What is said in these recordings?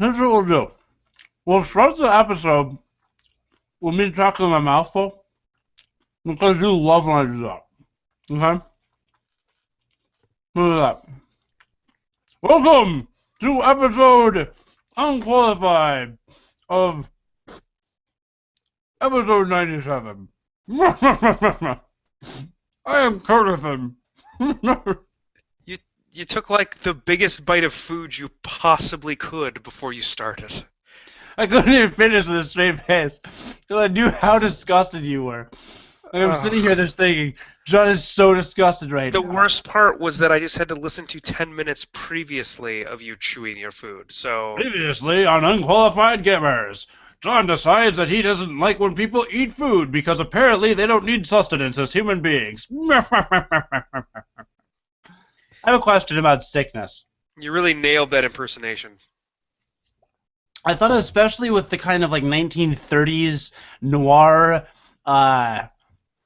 Here's what we'll do. We'll start the episode with me talking my mouth full because you love when I do that. Okay? Look at that. Welcome to episode unqualified of episode 97. I am Curtison. You took like the biggest bite of food you possibly could before you started. I couldn't even finish with a straight face until I knew how disgusted you were. Like I'm sitting here Ugh. just thinking, John is so disgusted right The now. worst part was that I just had to listen to 10 minutes previously of you chewing your food. So, Previously on Unqualified Gamers, John decides that he doesn't like when people eat food because apparently they don't need sustenance as human beings. I have a question about sickness. you really nailed that impersonation. I thought especially with the kind of like 1930s noir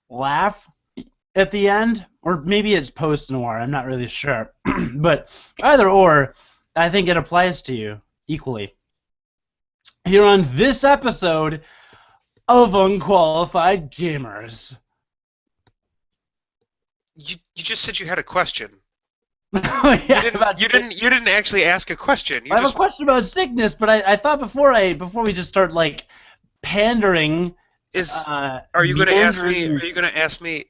laugh at the end, or maybe it's post-noir, I'm not really sure. But either or, I think it applies to you equally. Here on this episode of Unqualified Gamers. You just said you had a question. Yeah, You didn't about you didn't you didn't actually ask a question. You I have a just question about sickness, but I thought before we just start like pandering, is are you going to ask me meandering. are you going to ask me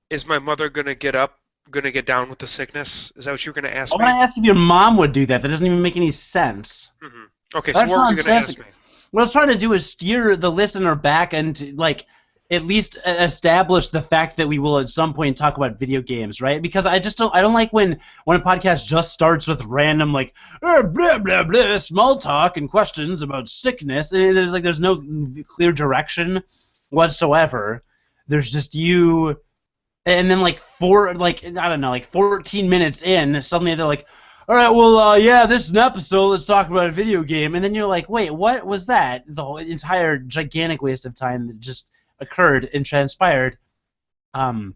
is my mother going to get up, going to get down with the sickness? Is that what you're going to I ask want me? to ask if your mom would do that. That doesn't even make any sense. Okay, so That's what were you going to nonsensical. ask me? What I was trying to do is steer the listener back and like at least establish the fact that we will at some point talk about video games, right? Because I don't like when a podcast just starts with random like blah blah blah small talk and questions about sickness. And there's no clear direction whatsoever. There's just you, and then like I don't know, like 14 minutes in, suddenly they're like, all right, well, yeah, this is an episode. Let's talk about a video game. And then you're like, wait, what was that? The whole entire gigantic waste of time that just occurred and transpired. Um,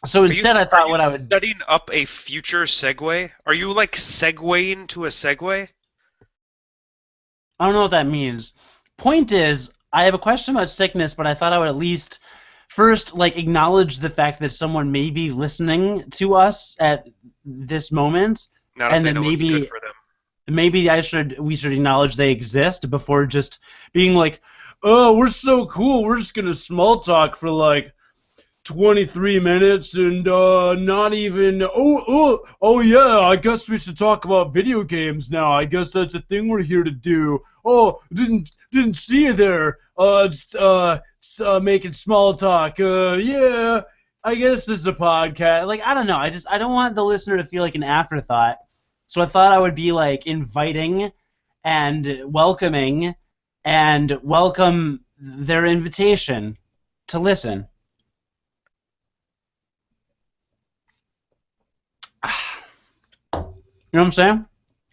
so Are you instead, I are thought you what I would. setting up a future segue? Are you like segueing to a segue? I don't know what that means. Point is, I have a question about sickness, but I thought I would at least first like acknowledge the fact that someone may be listening to us at this moment, Not if and they then know what's good maybe for them. maybe we should acknowledge they exist before just being like, oh, we're so cool, we're just gonna small talk for like 23 minutes and not even oh yeah, I guess we should talk about video games now. I guess that's a thing we're here to do. Oh, didn't see you there. Making small talk. Yeah, I guess this is a podcast. Like I don't know. I don't want the listener to feel like an afterthought. So I thought I would be like inviting and welcoming and welcome their invitation to listen. You know what I'm saying?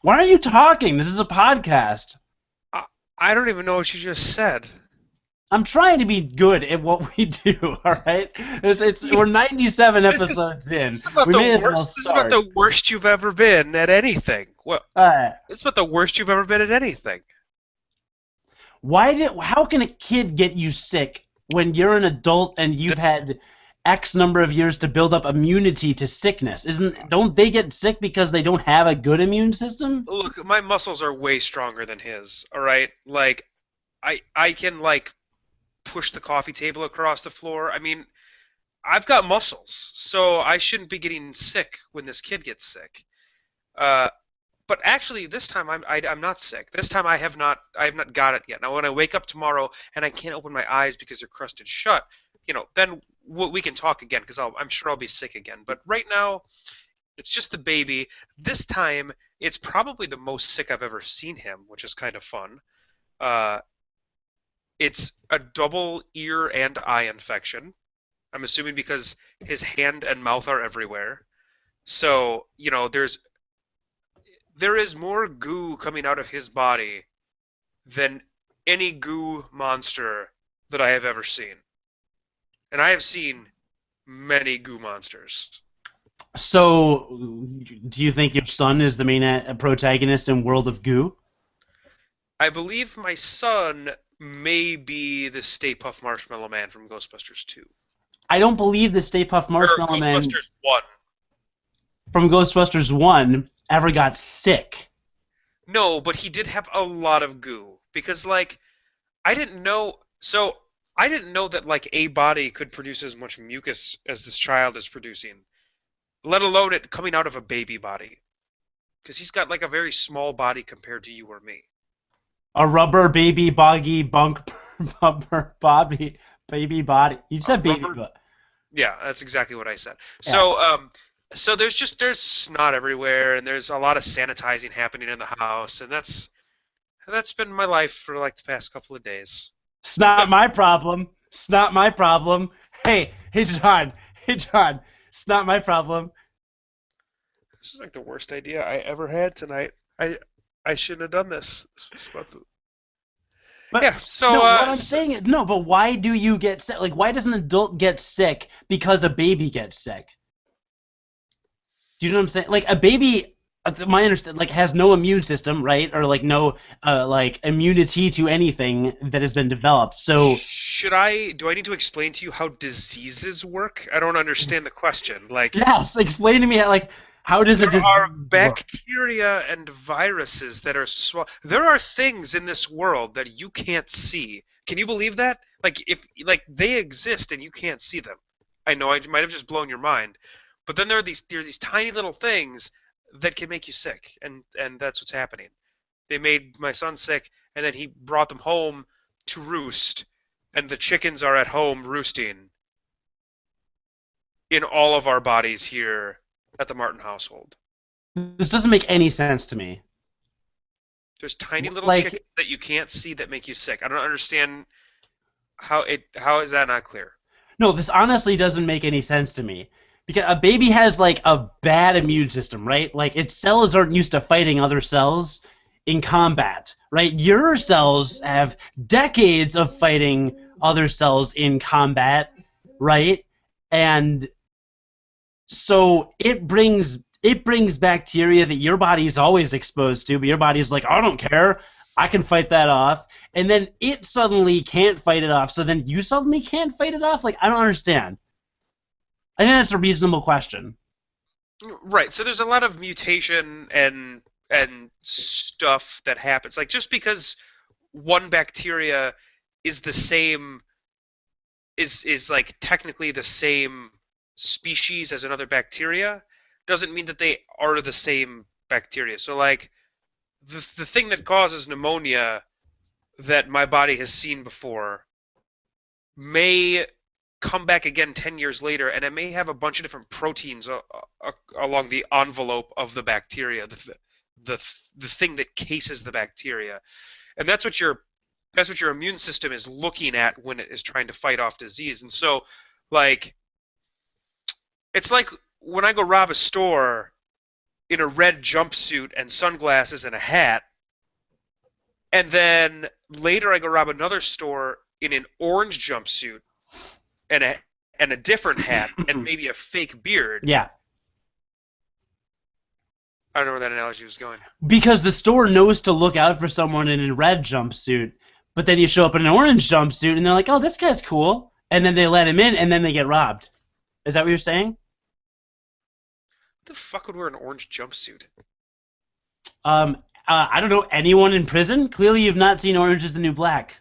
Why are you talking? This is a podcast. I, I don't even know what you just said. I'm trying to be good at what we do, all right? We're 97 This is episodes in. this is about We the may as well worst. This is about start. the worst you've ever been at anything. Well, Uh, it's about the worst you've ever been at anything. how can a kid get you sick when you're an adult and you've had X number of years to build up immunity to sickness? Don't they get sick because they don't have a good immune system? Look, my muscles are way stronger than his. All right, like I can like push the coffee table across the floor. I mean, I've got muscles, so I shouldn't be getting sick when this kid gets sick. Uh, but actually, this time I'm not sick. This time I have not got it yet. Now, when I wake up tomorrow and I can't open my eyes because they're crusted shut, then we can talk again because I'm sure I'll be sick again. But right now, it's just the baby. This time, it's probably the most sick I've ever seen him, which is kind of fun. Uh, it's a double ear and eye infection. I'm assuming because his hand and mouth are everywhere. So, there is more goo coming out of his body than any goo monster that I have ever seen. And I have seen many goo monsters. So, do you think your son is the main protagonist in World of Goo? I believe my son may be the Stay Puft Marshmallow Man from Ghostbusters 2. I don't believe the Stay Puft Or Marshmallow Man Ghostbusters 1. from Ghostbusters 1 ever got sick. No, but he did have a lot of goo. Because, like, I didn't know. So, I didn't know that, like, a body could produce as much mucus as this child is producing, let alone it coming out of a baby body. Because he's got, like, a very small body compared to you or me. A rubber baby boggy bunk bumper bobby baby body. You A said baby, rubber. but Yeah, that's exactly what I said. yeah. So there's snot everywhere, and there's a lot of sanitizing happening in the house, and that's been my life for like the past couple of days. It's not my problem. It's not my problem. Hey, John. Hey, John. It's not my problem. This is like the worst idea I ever had tonight. I shouldn't have done this. This was about the But yeah. So no, what I'm saying is no. But why do you get sick? Like, why does an adult get sick because a baby gets sick? Do you know what I'm saying? Like a baby, my understand, like has no immune system, right? Or like no, like immunity to anything that has been developed. So do I need to explain to you how diseases work? I don't understand the question. Like, yes, explain to me how does a there disease are work? bacteria and viruses that are there are things in this world that you can't see. Can you believe that? Like if like they exist and you can't see them. I know I might have just blown your mind, but then there are these tiny little things that can make you sick, and that's what's happening. They made my son sick, and then he brought them home to roost, and the chickens are at home roosting in all of our bodies here at the Martin household. This doesn't make any sense to me. There's tiny little Like, chickens that you can't see that make you sick. I don't understand how is that not clear? no, this honestly doesn't make any sense to me. Because a baby has like a bad immune system, right? Like its cells aren't used to fighting other cells in combat, right? Your cells have decades of fighting other cells in combat, right? And so it brings bacteria that your body's always exposed to, but your body's like, I don't care. I can fight that off. And then it suddenly can't fight it off, so then you suddenly can't fight it off? Like, I don't understand. I think that's a reasonable question. Right. So there's a lot of mutation and stuff that happens. Like just because one bacteria is the same is like technically the same species as another bacteria doesn't mean that they are the same bacteria. So like the thing that causes pneumonia that my body has seen before may come back again 10 years later, and it may have a bunch of different proteins along the envelope of the bacteria, the the thing that cases the bacteria, and that's what your immune system is looking at when it is trying to fight off disease. And so, like, it's like when I go rob a store in a red jumpsuit and sunglasses and a hat, and then later I go rob another store in an orange jumpsuit and a different hat and maybe a fake beard. Yeah. I don't know where that analogy was going. Because the store knows to look out for someone in a red jumpsuit, but then you show up in an orange jumpsuit and they're like, oh, this guy's cool. And then they let him in and then they get robbed. Is that what you're saying? Who the fuck would wear an orange jumpsuit? I don't know, anyone in prison? Clearly you've not seen Orange is the New Black.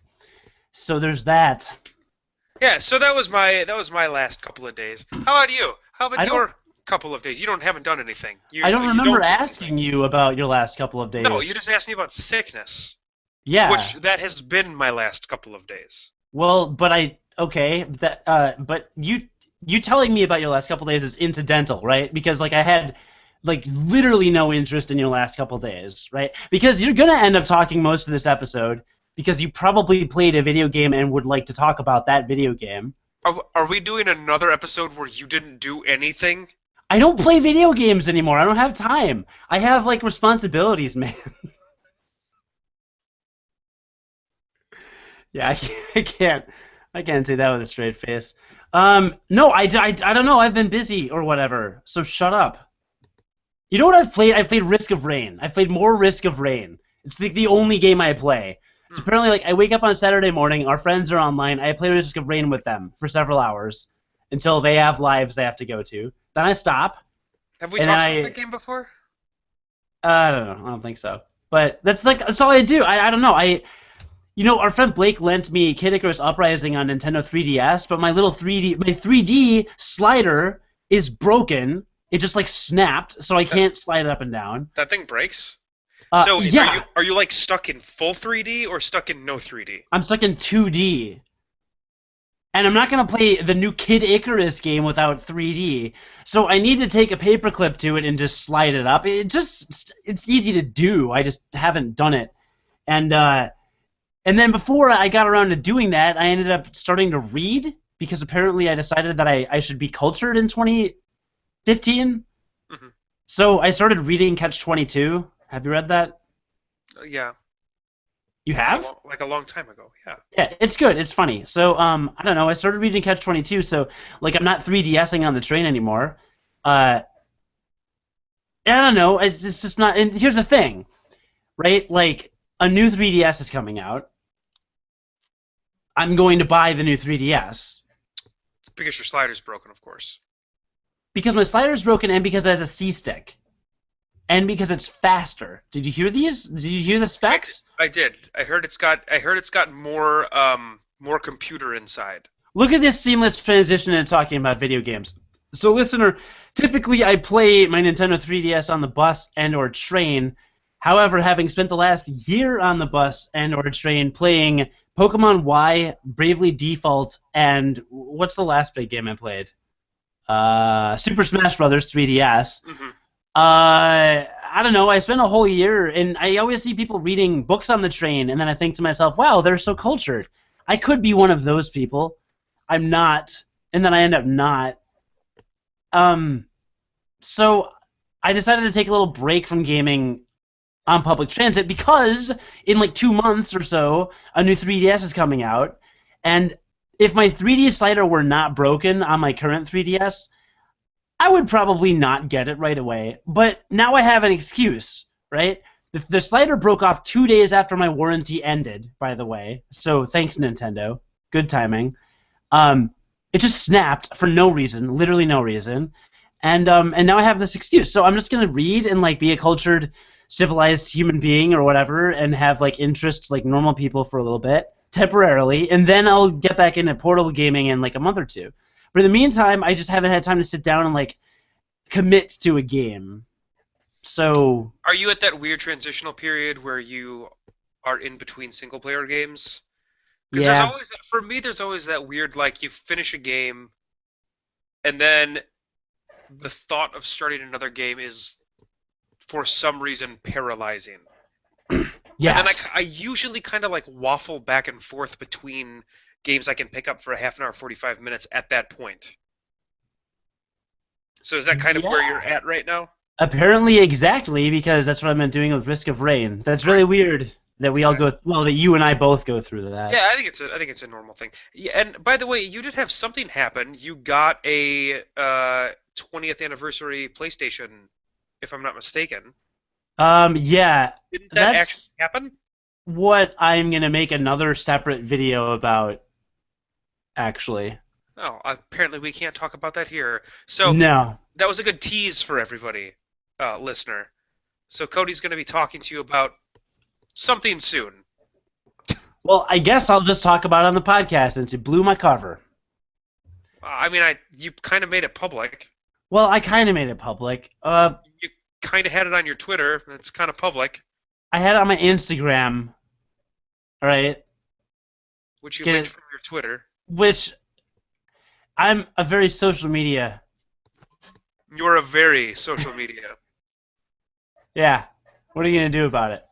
So there's that. Yeah, so that was my last couple of days. How about you? How about your couple of days? You haven't done anything. I don't remember do asking anything. you about your last couple of days. No, you just asked me about sickness, Yeah. which that has been my last couple of days. Well, but you telling me about your last couple of days is incidental, right? Because like I had like literally no interest in your last couple of days, right? Because you're gonna end up talking most of this episode because you probably played a video game and would like to talk about that video game. Are we doing another episode where you didn't do anything? I don't play video games anymore. I don't have time. I have like responsibilities, man. Yeah, I can't say that with a straight face. No, I don't know. I've been busy or whatever. So shut up. You know what I've played? I've played Risk of Rain. I've played more Risk of Rain. It's the only game I play. So Hmm. apparently, like, I wake up on Saturday morning, our friends are online, I play Risk of Rain with them for several hours until they have lives they have to go to. Then I stop, Have we and then talked about that game before? I don't know, I don't think so. But that's all I do. I don't know. Our friend Blake lent me Kid Icarus Uprising on Nintendo 3DS, but my 3D slider is broken. It just like snapped, so I That can't slide it up and down. that thing breaks. So Yeah, are you like stuck in full 3D or stuck in no 3D? I'm stuck in 2D. And I'm not going to play the new Kid Icarus game without 3D. So I need to take a paperclip to it and just slide it up. It's easy to do. I just haven't done it. And then before I got around to doing that, I ended up starting to read because apparently I decided that I should be cultured in 2015. Hmm. So I started reading Catch 22. Have you read that? Yeah, You have? like a long time ago. Yeah. Yeah, it's good. It's funny. So, I don't know. I started reading Catch 22, so like I'm not 3DSing on the train anymore. I don't know. It's just not. And here's the thing, right? Like a new 3DS is coming out. I'm going to buy the new 3DS Because your slider's broken, of course. because my slider's broken and because it has a C stick and because it's faster. Did you hear these? Did you hear the specs? I did. I heard it's got more computer inside. Look at this seamless transition into talking about video games. So, listener, typically I play my Nintendo 3DS on the bus and/or train. However, having spent the last year on the bus and/or train playing Pokemon Y, Bravely Default, and what's the last big game I played? Super Smash Bros. 3DS. Hmm. I don't know. I spent a whole year, and I always see people reading books on the train, and then I think to myself, wow, they're so cultured. I could be one of those people. I'm not, and then I end up not. So I decided to take a little break from gaming on public transit because in like 2 months or so, a new 3DS is coming out, and if my 3D slider were not broken on my current 3DS, I would probably not get it right away. But now I have an excuse, right? The slider broke off 2 days after my warranty ended, by the way. So thanks, Nintendo. Good timing. It just snapped for no reason, literally no reason. And now I have this excuse. So I'm just gonna read and like be a cultured, civilized human being or whatever, and have like interests like normal people for a little bit, temporarily, and then I'll get back into portable gaming in like a month or two. But in the meantime, I just haven't had time to sit down and like commit to a game. So Are you at that weird transitional period where you are in between single player games? Because yeah, for me, there's always that weird, like, you finish a game, and then the thought of starting another game is, for some reason, paralyzing. And then yes, I usually kind of like waffle back and forth between games I can pick up for a half an hour, 45 minutes at that point. So is that kind of where you're yeah. at right now? Apparently, exactly, because that's what I've been doing with Risk of Rain. That's really weird that we all Okay. go. Well, that you and I both go through that. Yeah, I think it's a normal thing. Yeah, and by the way, you did have something happen. You got a 20th anniversary PlayStation, if I'm not mistaken. Yeah, Didn't that actually that's happen? what I'm gonna make another separate video about. Actually, No, apparently we can't talk about that here. So no. that was a good tease for everybody, listener. So Cody's going to be talking to you about something soon. Well, I guess I'll just talk about it on the podcast since it blew my cover. I mean, you kind of made it public. Well, I kind of made it public. You kind of had it on your Twitter. It's kind of public, I had it on my Instagram, all right, which you get linked it, from your Twitter. which I'm a very social media. You're a very social media. Yeah. What are you gonna do about it?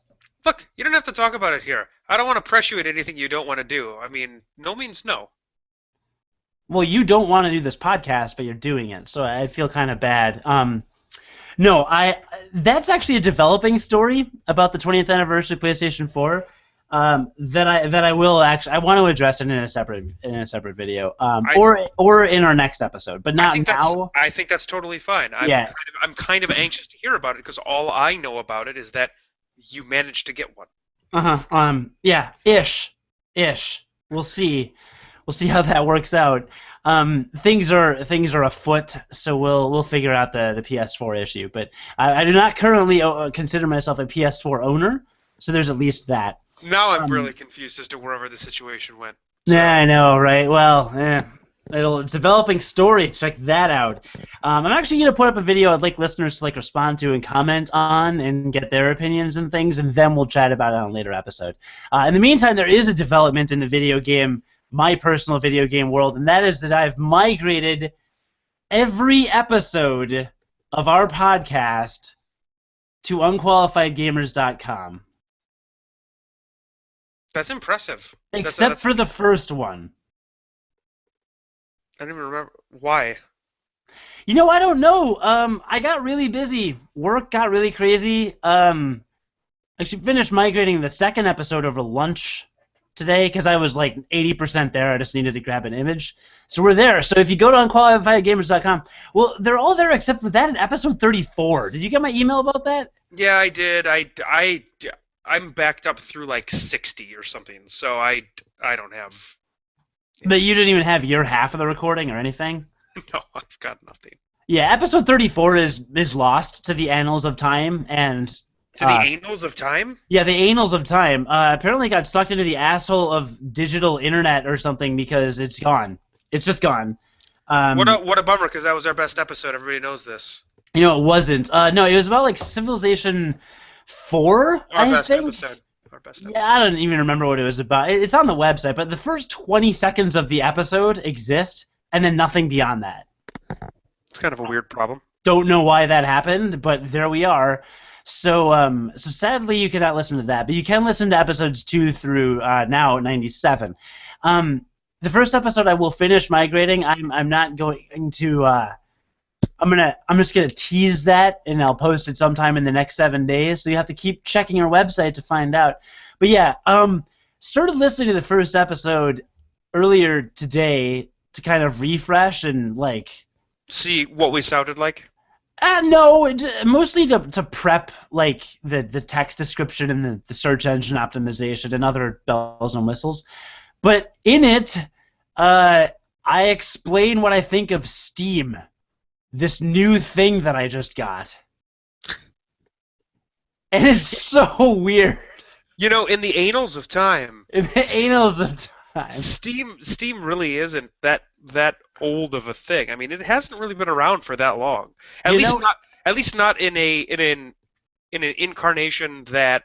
Look, you don't have to talk about it here. I don't want to press you at anything you don't want to do. I mean, no means no. Well, you don't want to do this podcast, but you're doing it, so I feel kind of bad. No, that's actually a developing story about the 20th anniversary of PlayStation 4. That I will actually I want to address it in a separate video, I or in our next episode, but not now. I think that's totally fine. Yeah. I'm kind of anxious to hear about it because all I know about it is that you managed to get one. Yeah, ish. We'll see. We'll see how that works out. Things are afoot, so we'll figure out the PS4 issue. But I do not currently consider myself a PS4 owner, so there's at least that. Now I'm really confused as to wherever the situation went. So. Yeah, I know, right? Well, it's a developing story. Check that out. I'm actually going to put up a video I'd like listeners to respond to and comment on and get their opinions and things, and then we'll chat about it on a later episode. In the meantime, there is a development in the my personal video game world, and that is that I've migrated every episode of our podcast to unqualifiedgamers.com. That's impressive. Except for the first one. I don't even remember. Why? I don't know. I got really busy. Work got really crazy. I should finish migrating the second episode over lunch today because I was 80% there. I just needed to grab an image. So we're there. So if you go to unqualifiedgamers.com, well, they're all there except for that in episode 34. Did you get my email about that? Yeah, I did. I'm backed up through 60 or something, so I don't have. Yeah. But you didn't even have your half of the recording or anything? No, I've got nothing. Yeah, episode 34 is lost to the annals of time and. To the annals of time? Yeah, the annals of time. Apparently got sucked into the asshole of digital internet or something because it's gone. It's just gone. What a bummer, because that was our best episode. Everybody knows this. It wasn't. No, it was about Civilization 4, Our I best think. episode. Our best episode. Yeah, I don't even remember what it was about. It's on the website, but the first 20 seconds of the episode exist, and then nothing beyond that. It's kind of a weird problem. Don't know why that happened, but there we are. So sadly you cannot listen to that, but you can listen to episodes 2 through now 97. The first episode I will finish migrating. I'm not going to. I'm just gonna tease that, and I'll post it sometime in the next 7 days. So you have to keep checking our website to find out. But yeah, started listening to the first episode earlier today to kind of refresh and see what we sounded like. No, mostly to prep the text description and the search engine optimization and other bells and whistles. But in it, I explain what I think of Steam, this new thing that I just got. And it's so weird. In the annals of time. In the annals of time. Steam really isn't that old of a thing. I mean, it hasn't really been around for that long. At least not in an incarnation that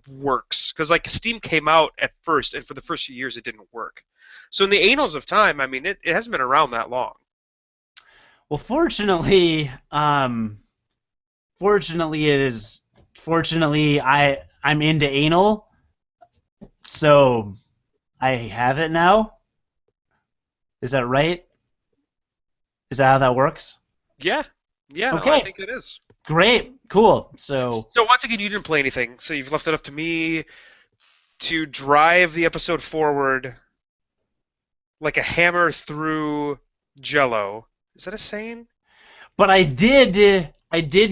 works. Because Steam came out at first, and for the first few years it didn't work. So in the annals of time, I mean, it hasn't been around that long. Well, fortunately it is. Fortunately, I'm into anal, so I have it now. Is that right? Is that how that works? Yeah. Okay. No, I think it is. Great. Cool. So once again, you didn't play anything, so you've left it up to me to drive the episode forward like a hammer through Jello. Is that a saying? But I did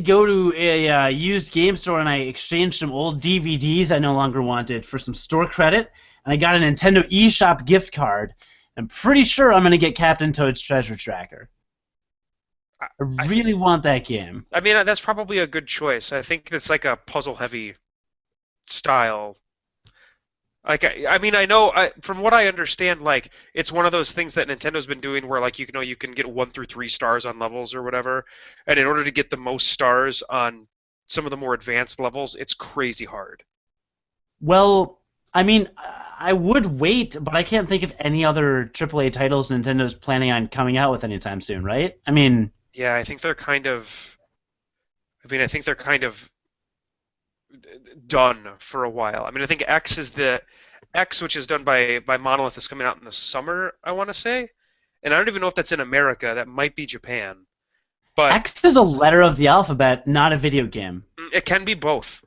go to a used game store and I exchanged some old DVDs I no longer wanted for some store credit, and I got a Nintendo eShop gift card. I'm pretty sure I'm going to get Captain Toad's Treasure Tracker. I really want that game. I mean, that's probably a good choice. I think it's a puzzle-heavy style. I mean, I know from what I understand, it's one of those things that Nintendo's been doing where you can get 1 through 3 stars on levels or whatever, and in order to get the most stars on some of the more advanced levels, it's crazy hard. Well, I mean, I would wait, but I can't think of any other AAA titles Nintendo's planning on coming out with anytime soon, right? I mean... Yeah, I think they're kind of done for a while. I mean, I think X, which is done by Monolith, is coming out in the summer, I want to say. And I don't even know if that's in America. That might be Japan. But X is a letter of the alphabet, not a video game. It can be both.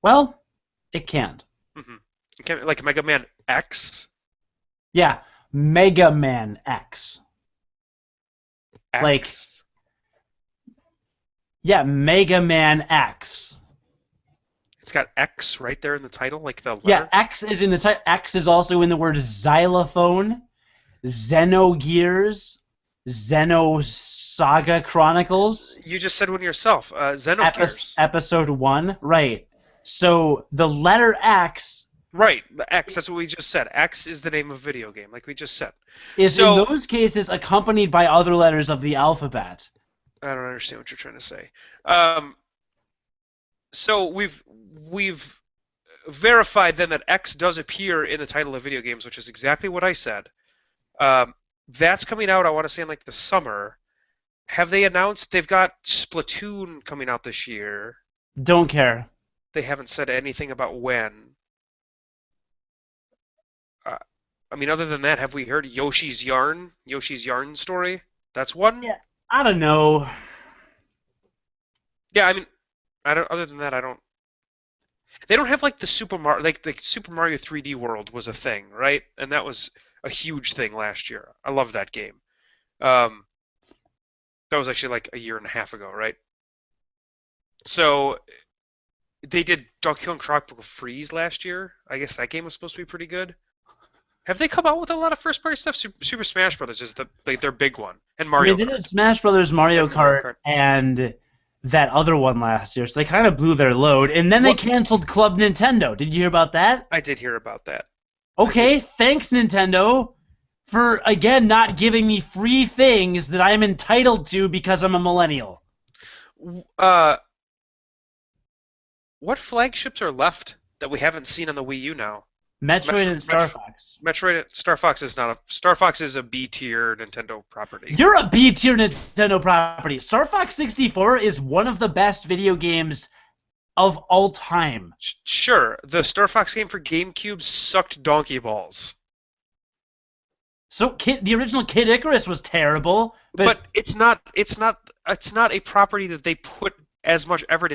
Well, it can't. Mm-hmm. It can, Mega Man X? Yeah, Mega Man X. X. Yeah, Mega Man X. It's got X right there in the title, like the Yeah, letter. X is in the title. X is also in the word xylophone, Xenogears, Xenosaga Chronicles, You just said one yourself. Xenogears. episode 1. Right. So the letter X Right, the X. That's what we just said. X is the name of a video game, like we just said. is in So those cases accompanied by other letters of the alphabet. I don't understand what you're trying to say. Um, so we've verified then that X does appear in the title of video games, which is exactly what I said. Um, that's coming out, I want to say, in like the summer. Have they announced they've got Splatoon coming out this year? Don't care. They haven't said anything about when. Uh, I mean, other than that, have we heard Yoshi's Yarn? Yoshi's Yarn story? That's one? Yeah, I don't know. Yeah, I mean, I don't. Other than that, I don't. They don't have like the Super Mario, like the Super Mario 3D World was a thing, right? And that was a huge thing last year. I love that game. Um, that was actually like a year and a half ago, right? So they did Donkey Kong Tropical Freeze last year. I guess that game was supposed to be pretty good. Have they come out with a lot of first party stuff? Super Smash Brothers is their big one, and I Mario mean, they Kart. did Smash Brothers, Mario And Mario Kart, Kart. and that other one last year, so they kind of blew their load. And then they What? canceled Club Nintendo. Did you hear about that? I did hear about that. Okay, thanks, Nintendo, for, again, not giving me free things that I'm entitled to because I'm a millennial. Uh, what flagships are left that we haven't seen on the Wii U now? Metroid and Star Fox. Metroid, Star Fox is not a Star Fox is a B tier Nintendo property. You're a B-tier Nintendo property. Star Fox 64 is one of the best video games of all time. Sure, the Star Fox game for GameCube sucked donkey balls. So the original Kid Icarus was terrible, But it's not a property that they put as much effort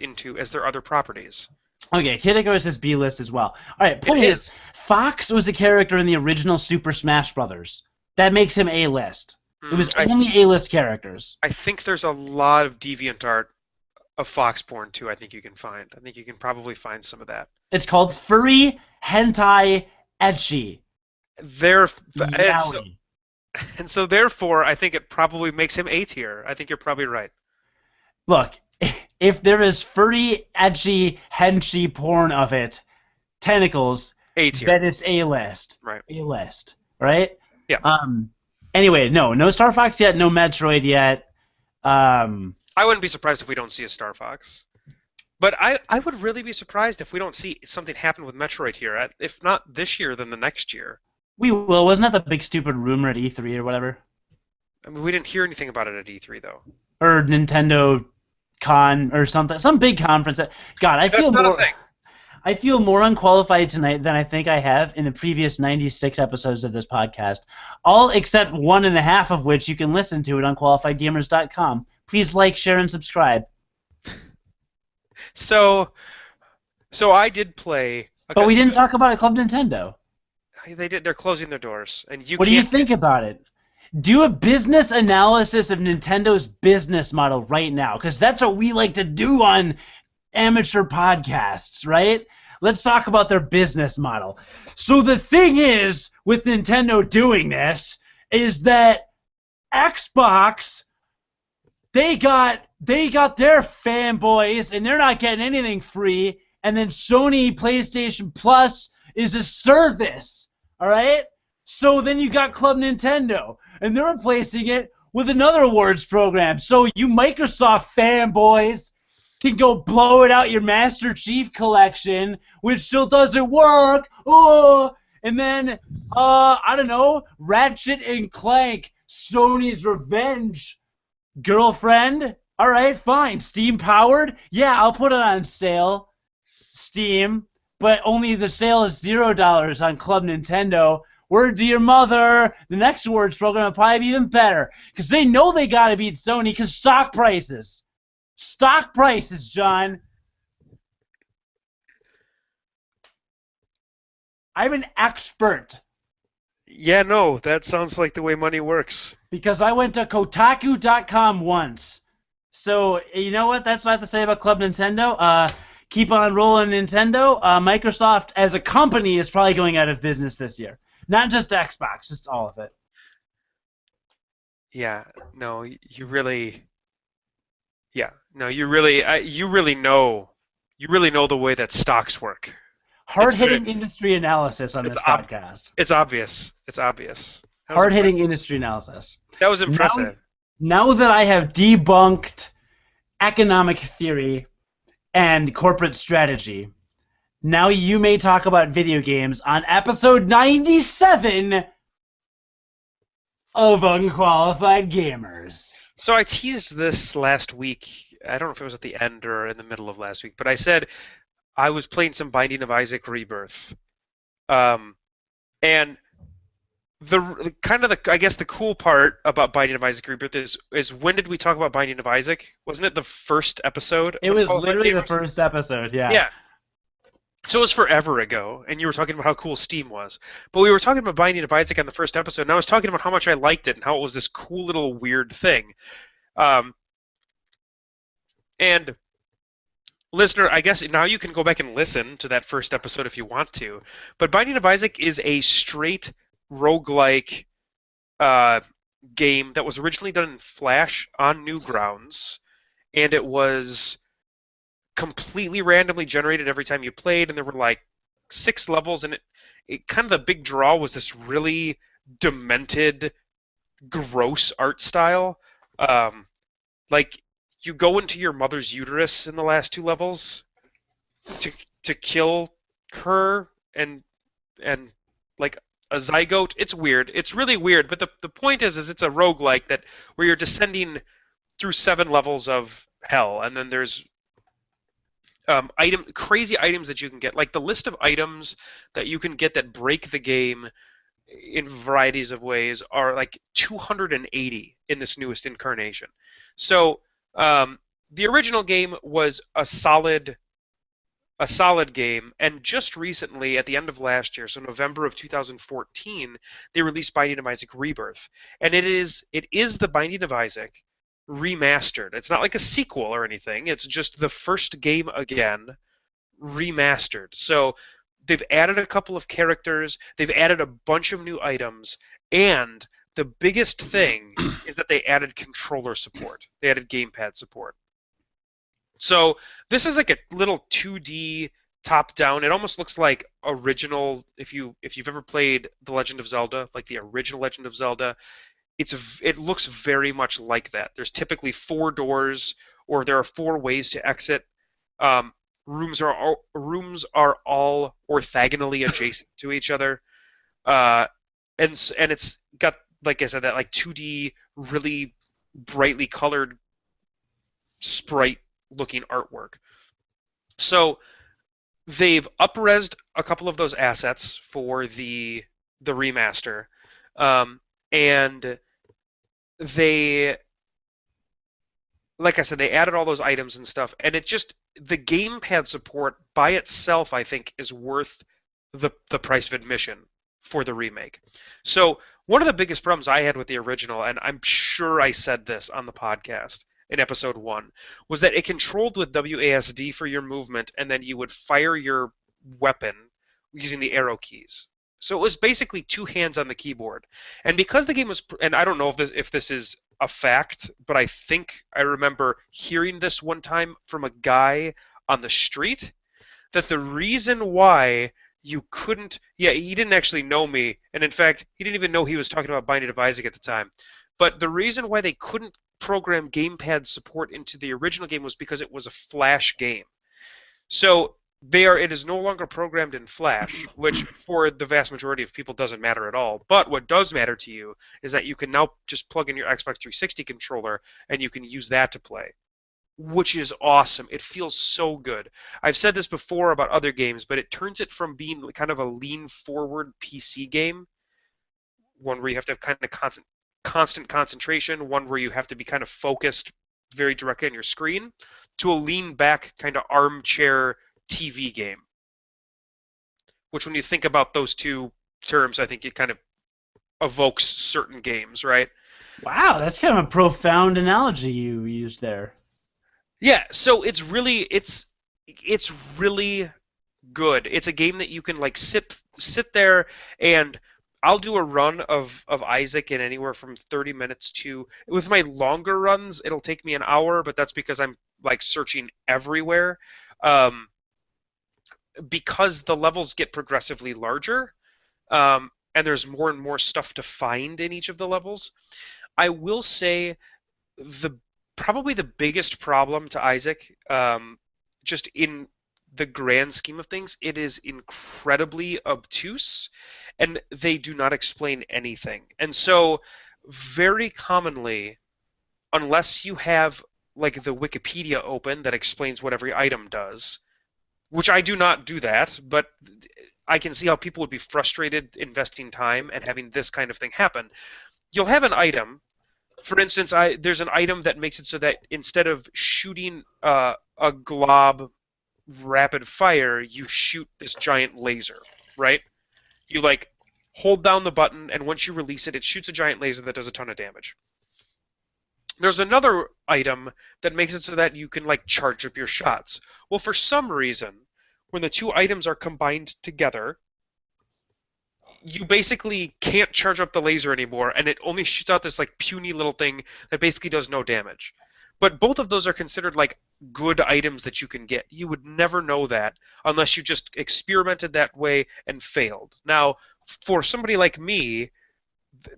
into as their other properties. okay, Kid Icarus is B-list as well. All right, point is, Fox was a character in the original Super Smash Brothers. That makes him A-list. It was only A-list characters. I think there's a lot of deviant art of Foxborn too. I think you can find. I think you can probably find some of that. It's called Furry Hentai Ecchi. And so therefore, I think it probably makes him A tier. I think you're probably right. Look, if there is furry, ecchi, henchi porn of it, tentacles, A tier. then it's A-list. Right. A-list, right? Yeah. Anyway, no Star Fox yet, no Metroid yet. I wouldn't be surprised if we don't see a Star Fox. But I would really be surprised if we don't see something happen with Metroid here. If not this year, then the next year. We will. Wasn't that the big stupid rumor at E3 or whatever? I mean, we didn't hear anything about it at E3 though. Or Nintendo Con or something. Some big conference. God, I feel more unqualified tonight than I think I have in the previous 96 episodes of this podcast. All except 1.5 of which you can listen to at unqualifiedgamers.com. Please like, share, and subscribe. So I did play. But we didn't talk about Club Nintendo. They did. They're closing their doors, and What do you think about it? Do a business analysis of Nintendo's business model right now, because that's what we like to do on amateur podcasts, right? Let's talk about their business model. So the thing is, with Nintendo doing this, is that Xbox, they got their fanboys, and they're not getting anything free, and then Sony PlayStation Plus is a service, all right? So then you got Club Nintendo, and they're replacing it with another awards program. So you Microsoft fanboys can go blow it out your Master Chief collection, which still doesn't work. Oh, and then I don't know, Ratchet and Clank, Sony's Revenge, girlfriend. All right, fine. Steam powered. Yeah, I'll put it on sale. Steam, but only the sale is $0 on Club Nintendo. Word to your mother. The next awards program will probably be even better because they know they got to beat Sony because stock prices. Stock prices, John. I'm an expert. Yeah, no, that sounds like the way money works. Because I went to Kotaku.com once. So, you know what? That's what I have to say about Club Nintendo. keep on rolling, Nintendo. Microsoft as a company is probably going out of business this year. Not just Xbox, just all of it. Yeah, no, you really, yeah, no, you really know the way that stocks work. It's very, Hard-hitting industry analysis on it's this ob, podcast. it's obvious. It's obvious. That was impressive. Hard-hitting industry analysis. That was Now, impressive. now that I have debunked economic theory and corporate strategy, now you may talk about video games on episode 97 of Unqualified Gamers. So I teased this last week. I don't know if it was at the end or in the middle of last week, but I said I was playing some Binding of Isaac Rebirth. Um, and the kind of the I guess the cool part about Binding of Isaac Rebirth is when did we talk about Binding of Isaac? Wasn't it the first episode It of was Unqualified literally the Gamers? first episode, yeah. Yeah. So it was forever ago, and you were talking about how cool Steam was. But we were talking about Binding of Isaac on the first episode, and I was talking about how much I liked it and how it was this cool little weird thing. Um, and listener, I guess now you can go back and listen to that first episode if you want to. But Binding of Isaac is a straight roguelike uh, game that was originally done in Flash on Newgrounds, and it was completely randomly generated every time you played, and there were like 6 levels, and it kind of the big draw was this really demented, gross art style. Um, like you go into your mother's uterus in the last 2 levels to to kill her and like a zygote. It's weird. It's really weird. But the point is it's a roguelike that where you're descending through 7 levels of hell, and then there's crazy items that you can get. Like the list of items that you can get that break the game in varieties of ways are like 280 in this newest incarnation. So the original game was a solid game, and just recently, at the end of last year, so November of 2014, they released Binding of Isaac Rebirth, and it is the Binding of Isaac remastered. It's not like a sequel or anything. It's just the first game again remastered. So they've added a couple of characters, they've added a bunch of new items, and the biggest thing is that they added controller support. They added gamepad support. So this is like a little 2D top-down. It almost looks like original. If you've ever played The Legend of Zelda, like the original Legend of Zelda, it looks very much like that. There's typically 4 doors, or there are 4 ways to exit. Um, rooms are all orthogonally adjacent to each other, uh, and it's got, like I said, that like 2D, really brightly colored sprite looking artwork. So they've up-resed a couple of those assets for the remaster, and they, like I said, they added all those items and stuff, and the gamepad support by itself, I think, is worth the price of admission for the remake. So one of the biggest problems I had with the original, and I'm sure I said this on the podcast in episode 1, was that it controlled with WASD for your movement, and then you would fire your weapon using the arrow keys. So it was basically 2 hands on the keyboard. And because the game was, and I don't know if this is a fact, but I think I remember hearing this one time from a guy on the street, that the reason why you couldn't, yeah, he didn't actually know me, and in fact, he didn't even know he was talking about Binding of Isaac at the time. But the reason why they couldn't program gamepad support into the original game was because it was a Flash game. So it is no longer programmed in Flash, which for the vast majority of people doesn't matter at all. But what does matter to you is that you can now just plug in your Xbox 360 controller and you can use that to play, which is awesome. It feels so good. I've said this before about other games, but it turns it from being kind of a lean forward PC game, one where you have to have kind of constant concentration, one where you have to be kind of focused very directly on your screen, to a lean back kind of armchair TV game. Which, when you think about those two terms, I think it kind of evokes certain games, right? Wow, that's kind of a profound analogy you used there. Yeah, so it's it's really good. It's a game that you can like sit there and I'll do a run of Isaac in anywhere from 30 minutes to with my longer runs, it'll take me an hour, but that's because I'm like searching everywhere. Um, because the levels get progressively larger, and there's more and more stuff to find in each of the levels. I will say the probably the biggest problem to Isaac, just in the grand scheme of things, it is incredibly obtuse, and they do not explain anything. And so, very commonly, unless you have like the Wikipedia open that explains what every item does, which I do not do that, but I can see how people would be frustrated investing time and having this kind of thing happen. You'll have an item, for instance, there's an item that makes it so that instead of shooting a glob rapid fire, you shoot this giant laser, right? You like hold down the button, and once you release it, it shoots a giant laser that does a ton of damage. There's another item that makes it so that you can like charge up your shots. Well, for some reason, when the two items are combined together, you basically can't charge up the laser anymore, and it only shoots out this like puny little thing that basically does no damage. But both of those are considered like good items that you can get. You would never know that unless you just experimented that way and failed. Now, for somebody like me,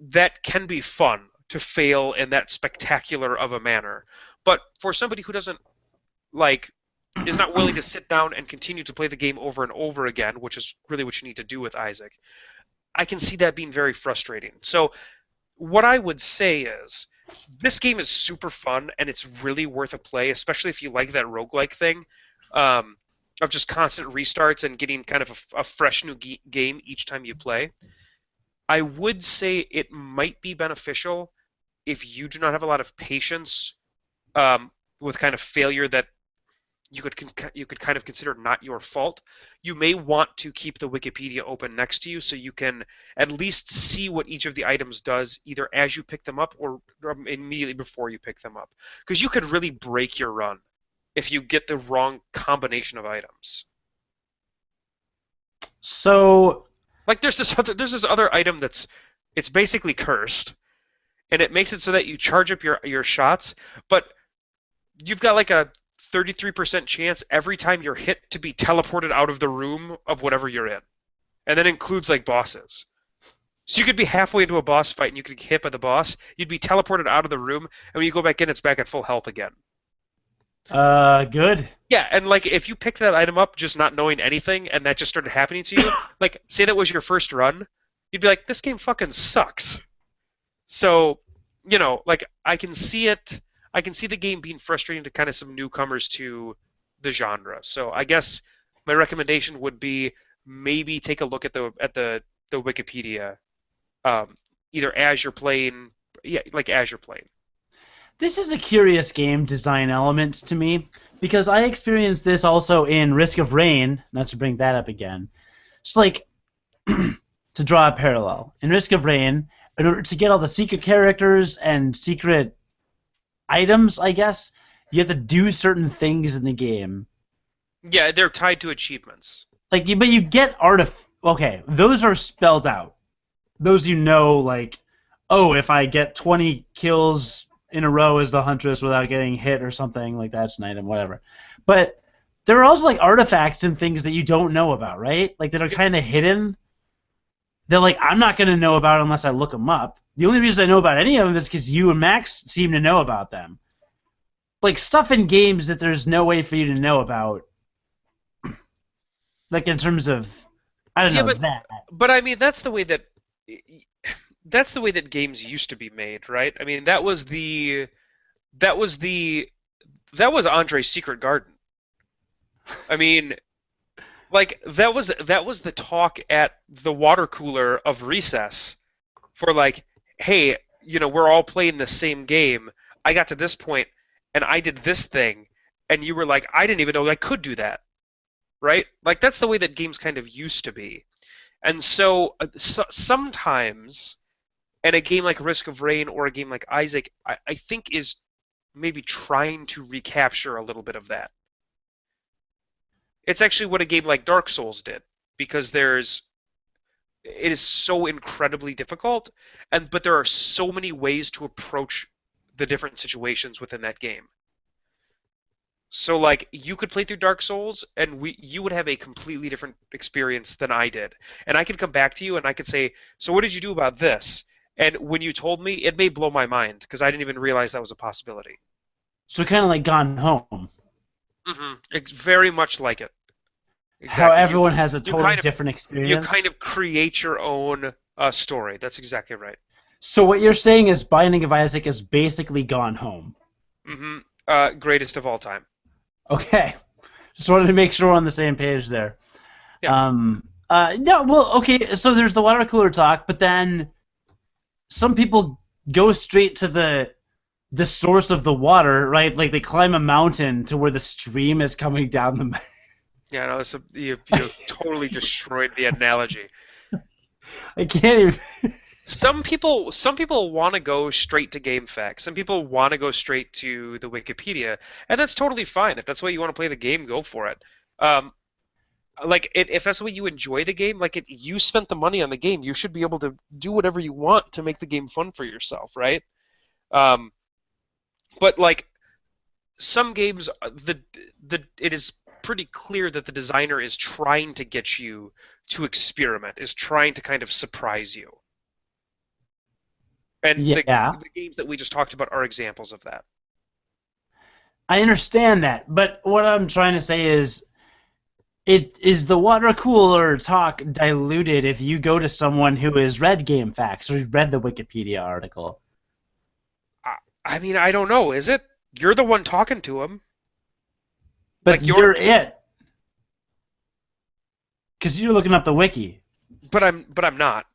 that can be fun to fail in that spectacular of a manner. But for somebody who doesn't like is not willing to sit down and continue to play the game over and over again, which is really what you need to do with Isaac, I can see that being very frustrating. So what I would say is this game is super fun and it's really worth a play, especially if you like that roguelike thing, of just constant restarts and getting kind of a fresh new game each time you play. I would say it might be beneficial if you do not have a lot of patience with kind of failure that you could kind of consider not your fault. You may want to keep the Wikipedia open next to you so you can at least see what each of the items does either as you pick them up or immediately before you pick them up. Because you could really break your run if you get the wrong combination of items. So, Like there's this other item it's basically cursed, and it makes it so that you charge up your shots, but you've got like a 33% chance every time you're hit to be teleported out of the room of whatever you're in. And that includes like bosses. So you could be halfway into a boss fight and you could get hit by the boss, you'd be teleported out of the room, and when you go back in, it's back at full health again. good. Yeah, and like if you picked that item up just not knowing anything and that just started happening to you, like say that was your first run, you'd be like, this game fucking sucks. So, like I can see the game being frustrating to kind of some newcomers to the genre. So I guess my recommendation would be maybe take a look at the Wikipedia, either as you're playing, yeah, like as you're playing. This is a curious game design element to me because I experienced this also in Risk of Rain. Not to bring that up again. It's like to draw a parallel in Risk of Rain, in order to get all the secret characters and secret items, I guess, you have to do certain things in the game. Yeah, they're tied to achievements. But you get okay, those are spelled out. Those like, oh, if I get 20 kills in a row as the Huntress without getting hit or something, like that's an item, whatever. But there are also like artifacts and things that you don't know about, right? Like that are kind of hidden. They're like, I'm not going to know about it unless I look them up. The only reason I know about any of them is because you and Max seem to know about them. Like stuff in games that there's no way for you to know about. Like in terms of, I don't know that. But I mean that's the way that games used to be made, right? I mean that was the that was Andre's Secret Garden. I mean, like that was the talk at the water cooler of recess for like, hey, we're all playing the same game. I got to this point and I did this thing, and you were like, I didn't even know I could do that, right? Like that's the way that games kind of used to be. And so sometimes, in a game like Risk of Rain or a game like Isaac, I think is maybe trying to recapture a little bit of that. It's actually what a game like Dark Souls did, because it is so incredibly difficult, but there are so many ways to approach the different situations within that game. So like you could play through Dark Souls and you would have a completely different experience than I did. And I could come back to you and I could say, "So what did you do about this?" And when you told me, it may blow my mind because I didn't even realize that was a possibility. So kind of like Gone Home. It's very much like it. How Exactly. You everyone has a you totally kind of different you kind experience. of create your own story. That's exactly right. So what you're saying is Binding of Isaac is basically Gone Home. hmm Greatest of all time. Okay. Just wanted to make sure we're on the same page there. Yeah. No, well, okay, so there's the water cooler talk, but then some people go straight to the source of the water, right? Like they climb a mountain to where the stream is coming down the mountain. Yeah. No, you totally destroyed the analogy. I can't even. Some people want to go straight to GameFAQs. Some people want to go straight to the Wikipedia, and that's totally fine. If that's the way you want to play the game, go for it. Um, if that's the way you enjoy the game, you spent the money on the game, you should be able to do whatever you want to make the game fun for yourself, right? Um, but like some games, the it is pretty clear that the designer is trying to get you to experiment, is trying to kind of surprise you. And Yeah, the games that we just talked about are examples of that. I understand that, but what I'm trying to say is, it is the water cooler talk diluted if you go to someone who has read GameFAQs or read the Wikipedia article. I mean, I don't know. Is it? You're the one talking to him. But Like you're, you're it, because you're looking up the wiki. but I'm not.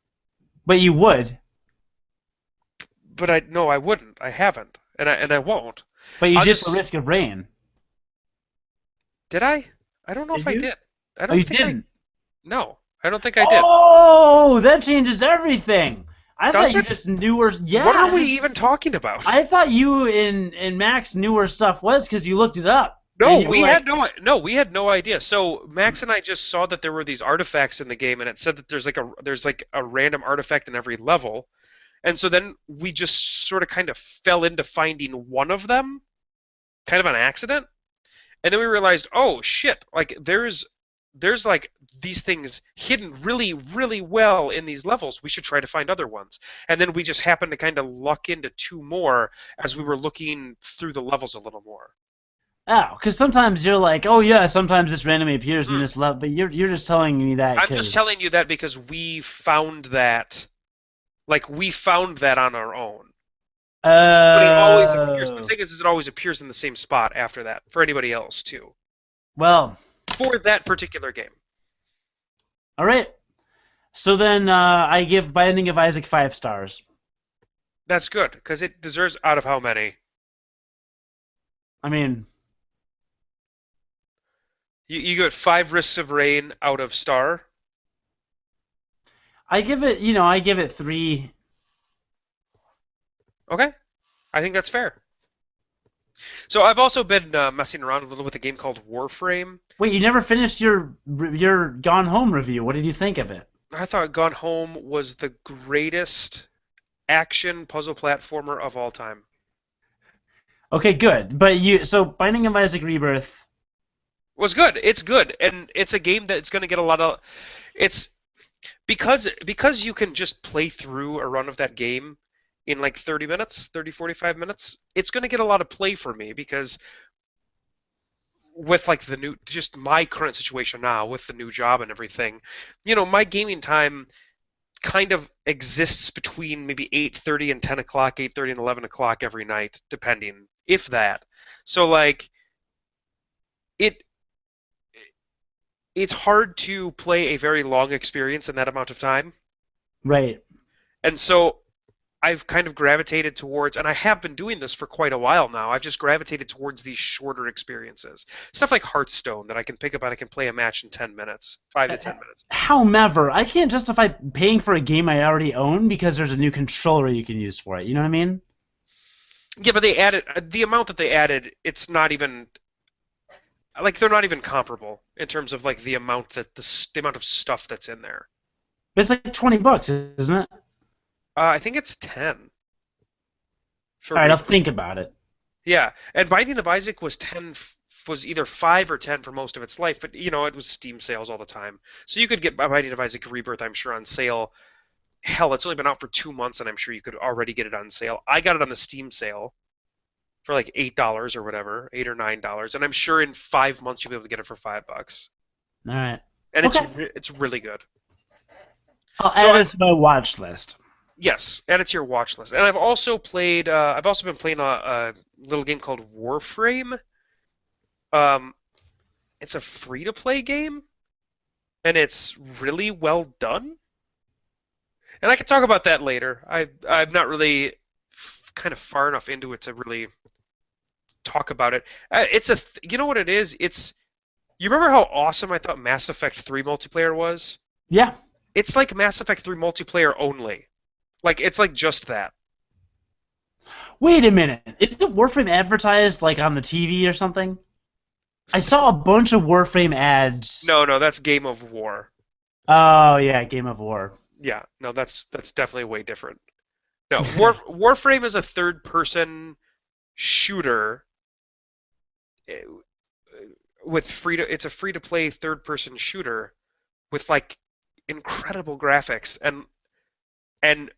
But you would. But I no, I wouldn't. I haven't, and I won't. But you I'll did for just Risk of Rain. did I? I don't know if Did I you? did. I Oh, you don't think I. didn't. No, I don't think I did. Oh, that changes everything. I thought Does you it? just knew where. What are Yeah, we even talking about? I thought you and Max knew where stuff was because you looked it up No, and you were we like, had no idea. So Max and I just saw that there were these artifacts in the game, and it said that there's like a random artifact in every level, and so then we just sort of kind of fell into finding one of them, kind of on accident, and then we realized, oh shit, like there's like these things hidden really, really well in these levels. We should try to find other ones. And then we just happened to kind of luck into two more as we were looking through the levels a little more. oh, because sometimes you're like, oh yeah, sometimes this randomly appears in Hmm. this level, but you're just telling me that I'm just telling you because. that because we found that, like we found that on our own. But it always appears. The Oh, thing is it always appears in the same spot after that for anybody else too. well, For that particular game. all right. So then I give Binding of Isaac 5 stars. That's good because it deserves out of how many? I mean, You get 5 risks of rain out of star. I give it 3. Okay, I think that's fair. So I've also been messing around a little with a game called Warframe. Wait, you never finished your Gone Home review. What did you think of it? I thought Gone Home was the greatest action puzzle platformer of all time. Okay, good. But so Binding of Isaac Rebirth. It was good. It's good, and it's a game that's going to get a lot of. It's because you can just play through a run of that game in like 30 minutes, 30, 45 minutes. It's going to get a lot of play for me because with like the new, just my current situation now with the new job and everything, my gaming time kind of exists between maybe 8:30 and 10 o'clock, 8:30 and 11 o'clock every night, depending, if that. So like it it's hard to play a very long experience in that amount of time. Right. And so I've kind of gravitated towards, and I have been doing this for quite a while now. I've just gravitated towards these shorter experiences. Stuff like Hearthstone that I can pick up and I can play a match in 10 minutes, 5 to 10 minutes. However, I can't justify paying for a game I already own because there's a new controller you can use for it. You know what I mean? Yeah, but they added the amount that they added, it's not even like they're not even comparable in terms of like the amount that the amount of stuff that's in there. It's like $20, isn't it? I think it's 10 for All right, I'll Rebirth. think about it. Yeah, and Binding of Isaac was was either 5 or 10 for most of its life, but it was Steam sales all the time, so you could get Binding of Isaac Rebirth, I'm sure, on sale. Hell, it's only been out for 2 months, and I'm sure you could already get it on sale. I got it on the Steam sale for like $8 or whatever, $8 or $9, and I'm sure in 5 months you'll be able to get it for $5. All right. And Okay. it's really good. I'll So add it to my watch list. yes, add it to your watch list. And I've also played. I've also been playing a little game called Warframe. Um, it's a free-to-play game, and it's really well done. And I can talk about that later. I'm not really kind of far enough into it to really talk about it. You know what it is? You remember how awesome I thought Mass Effect 3 multiplayer was? Yeah. It's like Mass Effect 3 multiplayer only. Like it's like just that. Wait a minute. Isn't Warframe advertised like on the TV or something? I saw a bunch of Warframe ads. No, that's Game of War. Oh yeah, Game of War. Yeah, no, that's definitely way different. No, Warframe is a third-person shooter it's a free-to-play third-person shooter with like incredible graphics and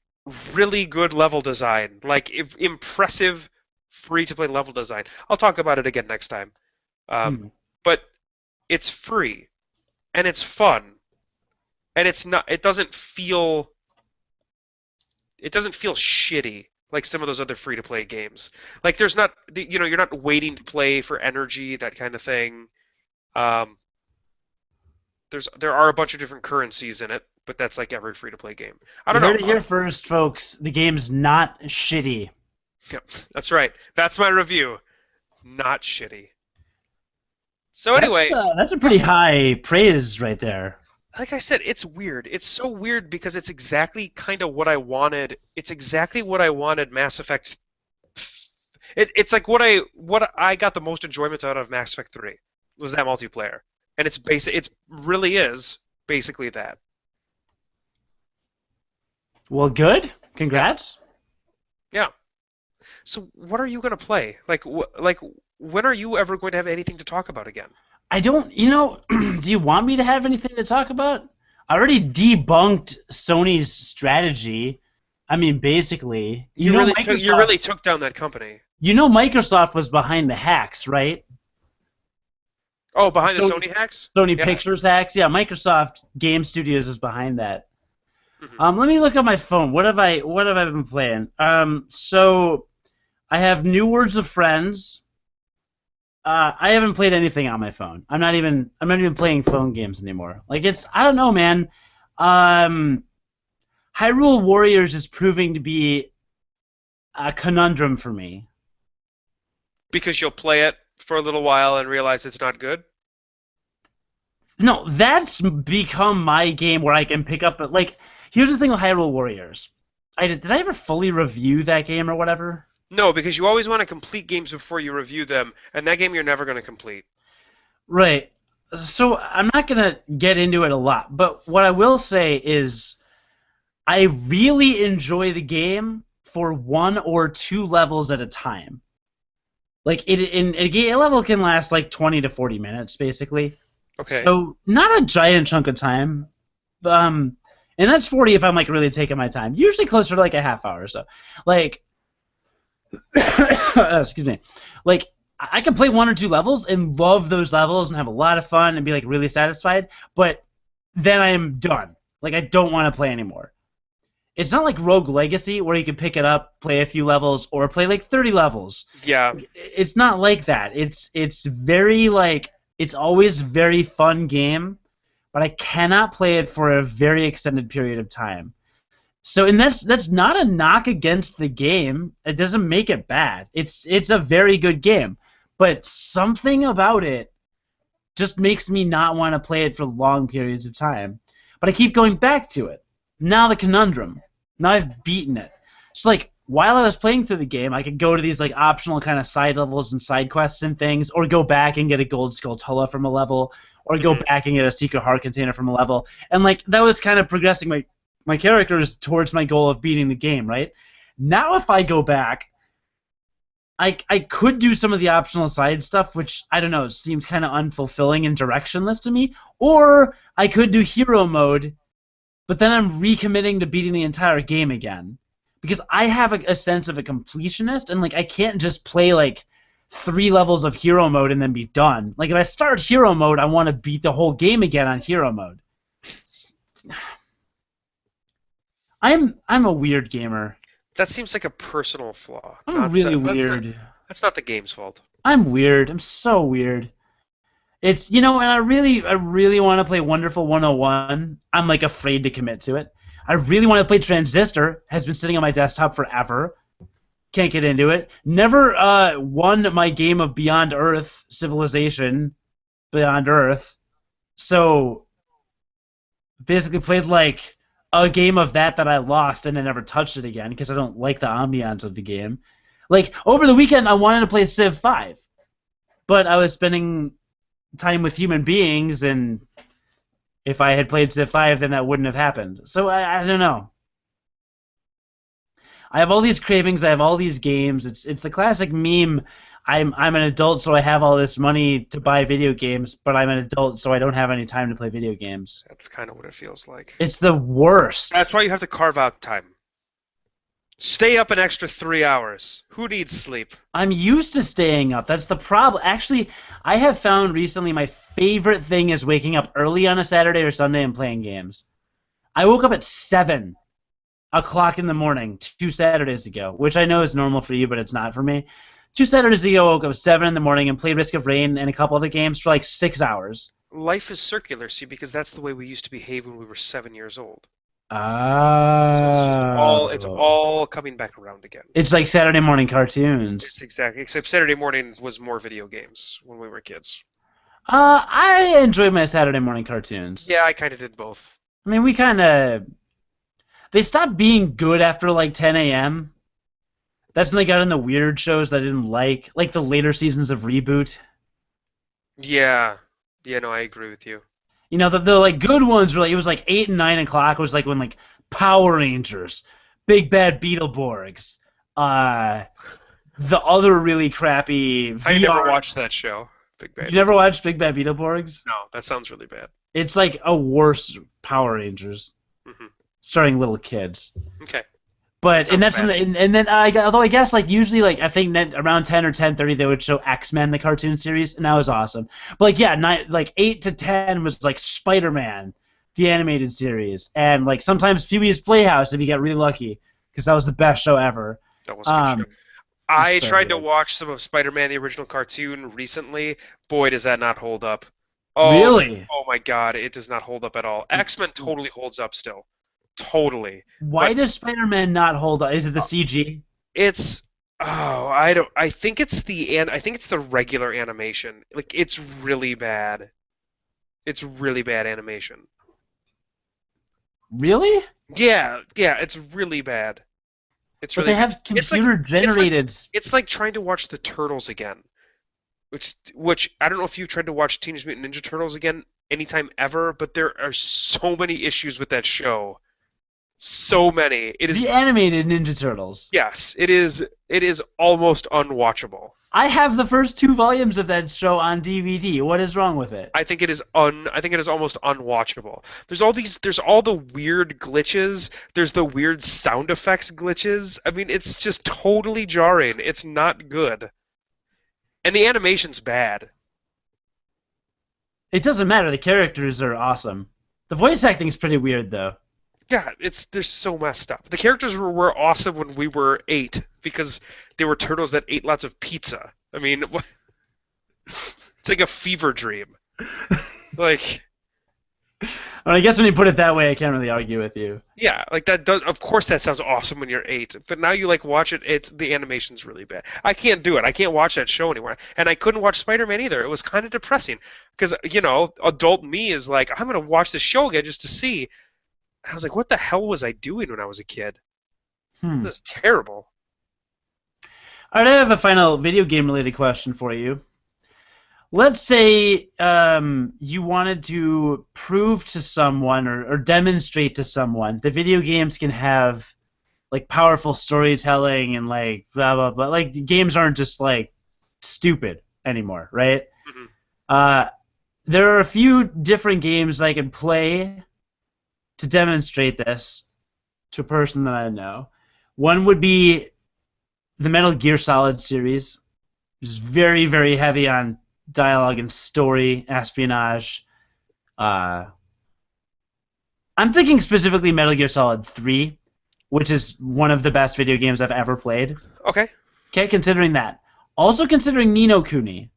really good level design, like impressive free-to-play level design. I'll talk about it again next time. But it's free and it's fun and it doesn't feel shitty like some of those other free-to-play games. Like you're not waiting to play for energy, that kind of thing. There are a bunch of different currencies in it, but that's like every free-to-play game. I don't You know. heard it here first, folks. The game's not shitty. Yep, that's right. That's my review. Not shitty. So anyway, that's a pretty high praise right there. like I said, it's weird. It's so weird because it's exactly kind of what I wanted. It's exactly what I wanted Mass Effect. It's like what I got the most enjoyment out of Mass Effect 3 was that multiplayer. And it really is basically that. Well, good. Congrats. Yeah. So what are you going to play? Like when are you ever going to have anything to talk about again? I don't, do you want me to have anything to talk about? I already debunked Sony's strategy. I mean, basically, you really took down that company. You know Microsoft was behind the hacks, right? Oh, behind the Sony hacks? Sony Pictures hacks? Yeah, Microsoft Game Studios was behind that. Mm-hmm. Let me look at my phone. What have I been playing? So I have New Words of Friends. I haven't played anything on my phone. I'm not even playing phone games anymore. Like I don't know, man. Hyrule Warriors is proving to be a conundrum for me. Because you'll play it for a little while and realize it's not good? No, that's become my game where I can pick up. Like, here's the thing with Hyrule Warriors. Did I ever fully review that game or whatever? No, because you always want to complete games before you review them, and that game you're never going to complete. Right. So I'm not going to get into it a lot, but what I will say is I really enjoy the game for 1 or 2 levels at a time. Like, a level can last like 20 to 40 minutes, basically. Okay. So not a giant chunk of time. And that's 40 if I'm like really taking my time. Usually closer to like a half hour or so. Like, excuse me. Like, I can play 1 or 2 levels and love those levels and have a lot of fun and be like really satisfied, but then I am done. Like, I don't want to play anymore. It's not like Rogue Legacy where you can pick it up, play a few levels, or play like 30 levels. Yeah. It's not like that. It's very like, it's always very fun game, but I cannot play it for a very extended period of time. So, and that's not a knock against the game. It doesn't make it bad. It's a very good game, but something about it just makes me not want to play it for long periods of time. But I keep going back to it. Now the conundrum. Now I've beaten it. So, like, while I was playing through the game, I could go to these like optional kind of side levels and side quests and things, or go back and get a gold skulltula from a level, or go Mhm. back and get a secret heart container from a level, and like that was kind of progressing my characters towards my goal of beating the game. Right now, if I go back, I could do some of the optional side stuff, which I don't know seems kind of unfulfilling and directionless to me, or I could do hero mode, but then I'm recommitting to beating the entire game again. Because I have a sense of a completionist, and like I can't just play like 3 levels of hero mode and then be done. Like if I start hero mode, I want to beat the whole game again on hero mode. I'm a weird gamer. That seems like a personal flaw. I'm Not really that's not weird. that's not the game's fault. I'm weird. I'm so weird. It's and I really want to play Wonderful 101. I'm like afraid to commit to it. I really want to play Transistor. Has been sitting on my desktop forever. Can't get into it. Never won my game of Beyond Earth Civilization, Beyond Earth. So basically played like a game of that I lost and then never touched it again because I don't like the ambiance of the game. Like over the weekend, I wanted to play Civ 5, but I was spending time with human beings, and if I had played Civ 5, then that wouldn't have happened. So I don't know. I have all these cravings. I have all these games. It's the classic meme. I'm an adult, so I have all this money to buy video games, but I'm an adult, so I don't have any time to play video games. That's kind of what it feels like. It's the worst. That's why you have to carve out time. Stay up an extra 3 hours. Who needs sleep? I'm used to staying up. That's the problem. Actually, I have found recently my favorite thing is waking up early on a Saturday or Sunday and playing games. I woke up at 7 o'clock in the morning 2 Saturdays ago, which I know is normal for you, but it's not for me. 2 Saturdays ago, I woke up 7 in the morning and played Risk of Rain and a couple other games for like 6 hours. Life is circular, see, because that's the way we used to behave when we were 7 years old. So it's Oh. all coming back around again. It's like Saturday morning cartoons. It's exactly, except Saturday morning was more video games when we were kids. I enjoy my Saturday morning cartoons. Yeah, I kind of did both. I mean, they stopped being good after like 10 a.m. That's when they got in the weird shows that I didn't like the later seasons of Reboot. Yeah, no, I agree with you. The like good ones were like it was like 8 and 9 o'clock was like when like Power Rangers, Big Bad Beetleborgs, the other really crappy VR. I never watched that show, Big Bad. You never watched Big Bad Beetleborgs? No, that sounds really bad. It's like a worse Power Rangers, Hmm. starring little kids. Okay. But and Sounds that's and then although I guess like usually like I think around 10 or 10:30 they would show X-Men the cartoon series, and that was awesome. But like yeah, 8 to 10 was like Spider-Man the animated series, and like sometimes Pee-wee's Playhouse if you get really lucky, because that was the best show ever. That was a good show. I so tried to good. watch some of Spider-Man the original cartoon recently. Boy, does that not hold up. Oh, Really? oh my God, it does not hold up at all. X-Men totally holds up still. Totally. Why But does Spider-Man not hold up? Is it the CG? it's I think it's the regular animation. Like it's really bad. It's really bad animation. Really? Yeah, it's really bad. It's But really they have it's like computer generated. it's like trying to watch the Turtles again. Which I don't know if you've tried to watch Teenage Mutant Ninja Turtles again anytime ever, but there are so many issues with that show. So many. It is The animated Ninja Turtles. Yes, it is. It is almost unwatchable. I have the first 2 volumes of that show on DVD. What is wrong with it? I think it is almost unwatchable. There's all the weird glitches. There's the weird sound effects glitches. I mean, it's just totally jarring. It's not good. And the animation's bad. It doesn't matter. The characters are awesome. The voice acting is pretty weird, though. Yeah, they're so messed up. The characters were awesome when we were 8 because they were turtles that ate lots of pizza. I mean, it's like a fever dream. Like, I mean, I guess when you put it that way, I can't really argue with you. yeah, like that does. Of course, that sounds awesome when you're 8, but now you like watch it. The animation's really bad. I can't do it. I can't watch that show anymore. And I couldn't watch Spider-Man either. It was kind of depressing because adult me is like, I'm gonna watch the show again just to see. I was like, what the hell was I doing when I was a kid? This is terrible. All right, I have a final video game related question for you. Let's say you wanted to prove to someone or demonstrate to someone that video games can have like powerful storytelling and like blah blah blah. Like games aren't just like stupid anymore, right? Hmm. Uh, there are a few different games I can play to demonstrate this to a person that I know. One would be the Metal Gear Solid series, which is very, very heavy on dialogue and story, espionage. Uh, I'm thinking specifically Metal Gear Solid 3, which is one of the best video games I've ever played. Okay. Okay, considering that. Also considering Ni no Kuni.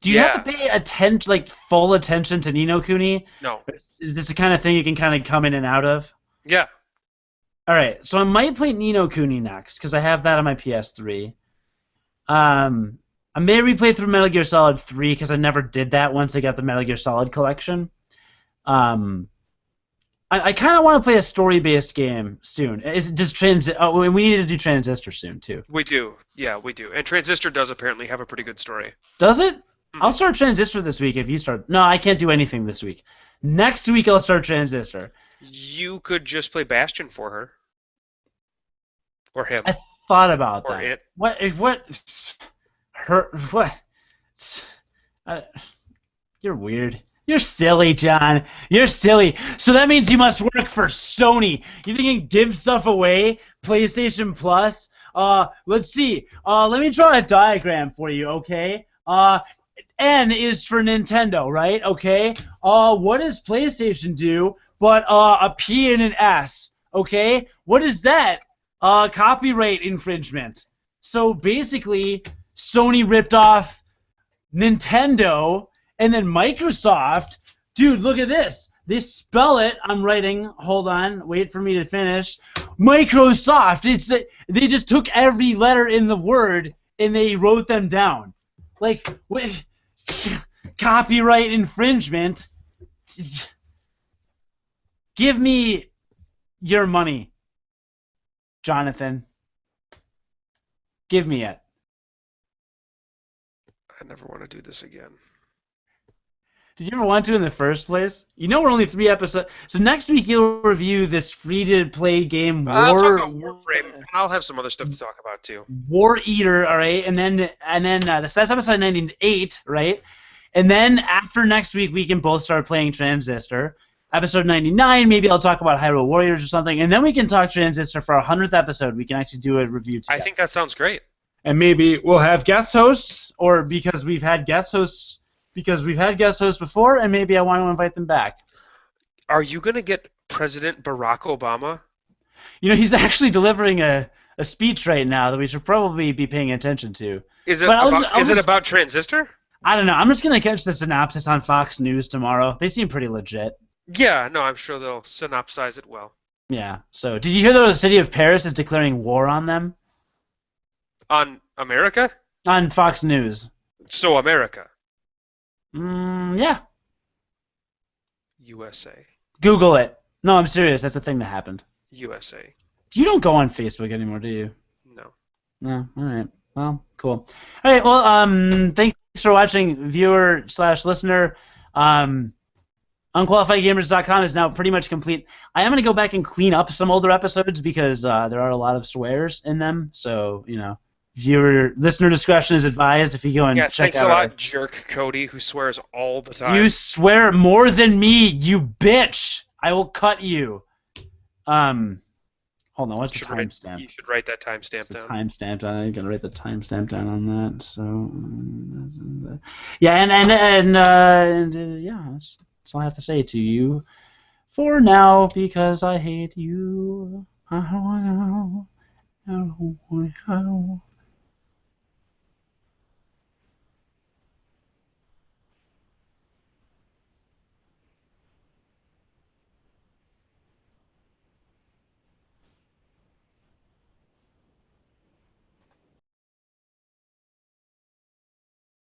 Do you have to pay attention, like full attention to Ni no Kuni? No. Is this the kind of thing you can kind of come in and out of? Yeah. All right, so I might play Ni no Kuni next because I have that on my PS3. I may replay through Metal Gear Solid 3 because I never did that once I got the Metal Gear Solid collection. I kind of want to play a story-based game soon. We need to do Transistor soon too. We do. Yeah, we do. And Transistor does apparently have a pretty good story. Does it? Mhm. I'll start Transistor this week if you start. No, I can't do anything this week. Next week I'll start Transistor. You could just play Bastion for her. Or him. I thought about Or that. it. You're weird. You're silly, John. You're silly. So that means you must work for Sony. You think you can give stuff away? PlayStation Plus? Let's see. Let me draw a diagram for you, okay? N is for Nintendo, right? Okay. What does PlayStation do but a P and an S? Okay. What is that? Copyright infringement. So basically, Sony ripped off Nintendo, and then Microsoft. Dude, look at this. They spell it. I'm writing. Hold on. Wait for me to finish. Microsoft. They just took every letter in the word and they wrote them down. Like, copyright infringement. Give me your money, Jonathan. Give me it. I never want to do this again. Did you ever want to in the first place? You know we're only 3 episodes. So next week you'll review this free-to-play game, I'll talk about Warframe, and I'll have some other stuff to talk about too. War Eater, all right? And then that's episode 98, right? And then after next week, we can both start playing Transistor. Episode 99, maybe I'll talk about Hyrule Warriors or something, and then we can talk Transistor for our 100th episode. We can actually do a review together. I think that sounds great. And maybe we'll have guest hosts, or because we've had guest hosts before, and maybe I want to invite them back. Are you going to get President Barack Obama? You know, he's actually delivering a speech right now that we should probably be paying attention to. Is it about Transistor? I don't know. I'm just going to catch the synopsis on Fox News tomorrow. They seem pretty legit. Yeah, no, I'm sure they'll synopsize it well. Yeah. So, did you hear that the city of Paris is declaring war on them? On America? On Fox News. So America. Yeah. USA. Google it. No, I'm serious. That's a thing that happened. USA. You don't go on Facebook anymore, do you? No. No. All right. Well, cool. All right. Well, thanks for watching, viewer/listener. UnqualifiedGamers.com is now pretty much complete. I am going to go back and clean up some older episodes because there are a lot of swears in them. So, you know, listener discretion is advised if you go and check thanks out. A lot, jerk Cody, who swears all the time. You swear more than me, you bitch. I will cut you. Hold on, what's the timestamp? You should write that timestamp down. Timestamp down. I'm gonna write the timestamp down on that. So, yeah, and yeah, that's all I have to say to you for now because I hate you.